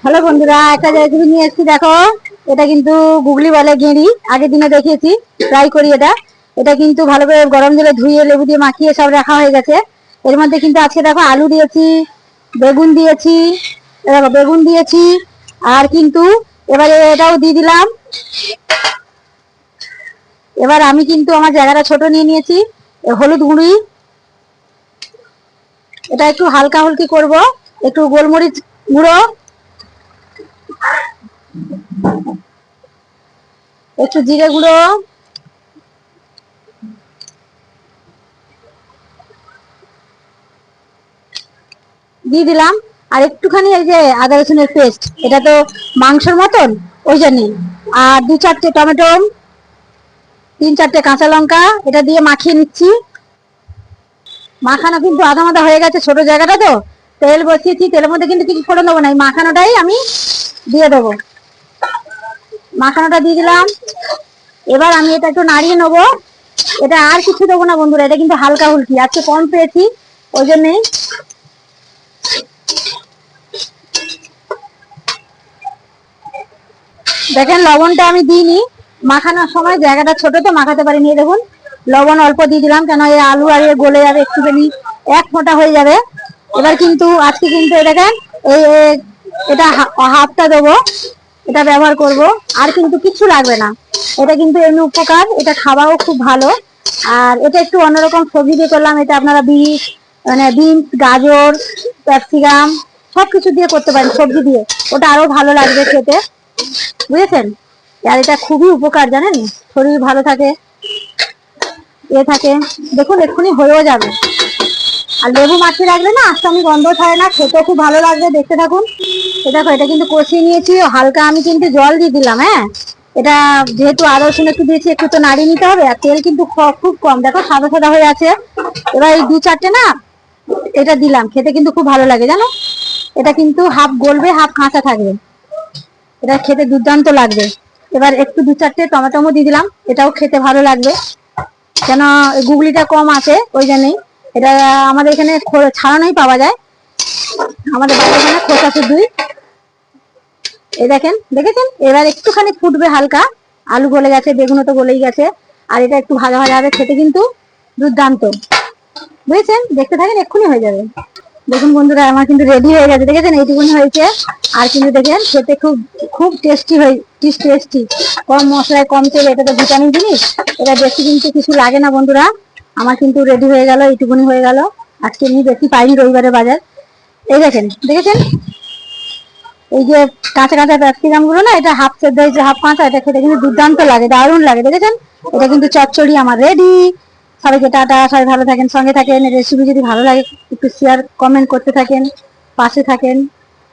Hello বন্ধুরা, একটা recipe নিয়ে এসেছি। দেখো, এটা কিন্তু গুগলি বলে গেঁড়ি। আগের দিনে দেখিয়েছি, ট্রাই করি। এটা এটা কিন্তু ভালো করে গরম জলে ধুয়ে লেবু দিয়ে মাখিয়ে সব রাখা হয়ে গেছে। এর মধ্যে কিন্তু আজকে দেখো আলু দিয়েছি, বেগুন দিয়েছি, দেখো বেগুন দিয়েছি। আর কিন্তু এবারে এটাও দিয়ে দিলাম। এবার আমি কিন্তু আমার জায়গাটা ছোট নিয়ে নিয়েছি। হলুদ গুঁড়ি, এটা একটু হালকা হুলকি করব। একটু গোলমরিচ গুঁড়ো, একটু জিরে গুঁড়ো, দিয়ে দিলাম। আর একটুখানি এই যে আদা রসুনের পেস্ট, এটা তো মাংসের মতন, ওই জন্য। আর 2-4টে টমেটো, 3-4টে কাঁচা লঙ্কা, এটা দিয়ে মাখিয়ে নিচ্ছি। মাখানো কিন্তু আধা মাথা হয়ে গেছে, ছোট জায়গাটা তো। তেল বসিয়েছি, তেলের মধ্যে কিন্তু কিছু ফোড়ন দেবো না, এই মাখানোটাই আমি দিয়ে দেবো। মাখানোটা দিয়ে দিলাম। এবার আমি এটা একটু নাড়িয়ে নেবো। এটা আর কিছু দেবো না বন্ধুরা, এটা কিন্তু হালকা হুলকি, আজকে কম পেয়েছি ওই জন্যে। দেখেন লবণটা আমি দিইনি, মাখানোর সময় জায়গাটা ছোট তো মাখাতে পারিনি। দেখুন লবণ অল্প দিয়ে দিলাম, কেন এই আলু আর গলে যাবে, একটুখানি এক ফোঁটা হয়ে যাবে। এবার কিন্তু আজকে কিন্তু দেখেন এই এটা হাফটা দেবো, এটা ব্যবহার করব। আর কিন্তু কিছু লাগবে না, এটা কিন্তু এমনি উপকার, এটা খাওয়াও খুব ভালো। আর এটা একটু অন্যরকম সবজি দিয়ে করলাম। এটা আপনারা বিনস, গাজর, ক্যাপসিকাম সবকিছু দিয়ে করতে পারেন, সবজি দিয়ে, ওটা আরো ভালো লাগবে খেতে, বুঝেছেন? আর এটা খুবই উপকার, জানেন, শরীর ভালো থাকে, থাকে। দেখুন এক্ষুনি হয়েও যাবে। আর লেবু মাখিয়ে রাখলে না আসামি গন্ধ ছাড়ে না, খেতে খুব ভালো লাগবে। দেখতে থাকুন। দেখো এটা কিন্তু কষিয়ে নিয়েছি, হালকা আমি কিন্তু জল দিয়ে দিলাম। হ্যাঁ, এটা যেহেতু আদা রসুন একটু দিয়েছি, একটু তো নাড়িয়ে নিতে হবে। আর তেল কিন্তু খুব কম, দেখো সাদা সাদা হয়ে আছে। এবার এই 2-4টে না এটা দিলাম, খেতে কিন্তু খুব ভালো লাগে, জানো। এটা কিন্তু হাফ গলবে, হাফ কাঁচা থাকবে, এটা খেতে দুর্দান্ত লাগবে। এবার একটু 2-4টে টমেটো দিয়ে দিলাম, এটাও খেতে ভালো লাগবে, কেন গুগলিটা কম আছে ওই জন্যই। এটা আমাদের এখানে ছাড়ানোই পাওয়া যায়, আমাদের বাড়ির এখানে খোসা শুধুই। এই দেখেন, দেখেছেন? এবার একটুখানি ফুটবে হালকা, আলু গলে গেছে, বেগুনও তো গলেই গেছে। আর এটা একটু ভাজা ভাজা হবে, খেতে কিন্তু দুর্দান্ত, বুঝেছেন? দেখতে থাকেন, এক্ষুনি হয়ে যাবে। দেখুন বন্ধুরা, আমার কিন্তু রেডি হয়ে গেছে, দেখেছেন? এইটুকুনি হয়েছে। আর কিন্তু দেখেন খেতে খুব খুব টেস্টি। কম মশলায় কম তেলে, এটা তো ভিটামিন জিনিস, এটা বেশি কিন্তু কিছু লাগে না বন্ধুরা। আমার কিন্তু রেডি হয়ে গেল, এইটুকুনি হয়ে গেল। আজকে এমনি বেশি পাইনি, রবিবারে বাজার। এই দেখেন, দেখেছেন? এই যে কাঁচা কাঁচা ক্যাপসিকাম গুলো না, এটা হাফ সেদ্ধ হয়েছে, হাফ কাঁচা। এটা খেতে কিন্তু দুর্দান্ত লাগে, দারুণ লাগে, দেখেছেন? এটা কিন্তু চচ্চড়ি আমার রেডি। সবাইকে টাটা, সবাই ভালো থাকেন, সঙ্গে থাকেন। রেসিপি যদি ভালো লাগে একটু শেয়ার কমেন্ট করতে থাকেন, পাশে থাকেন।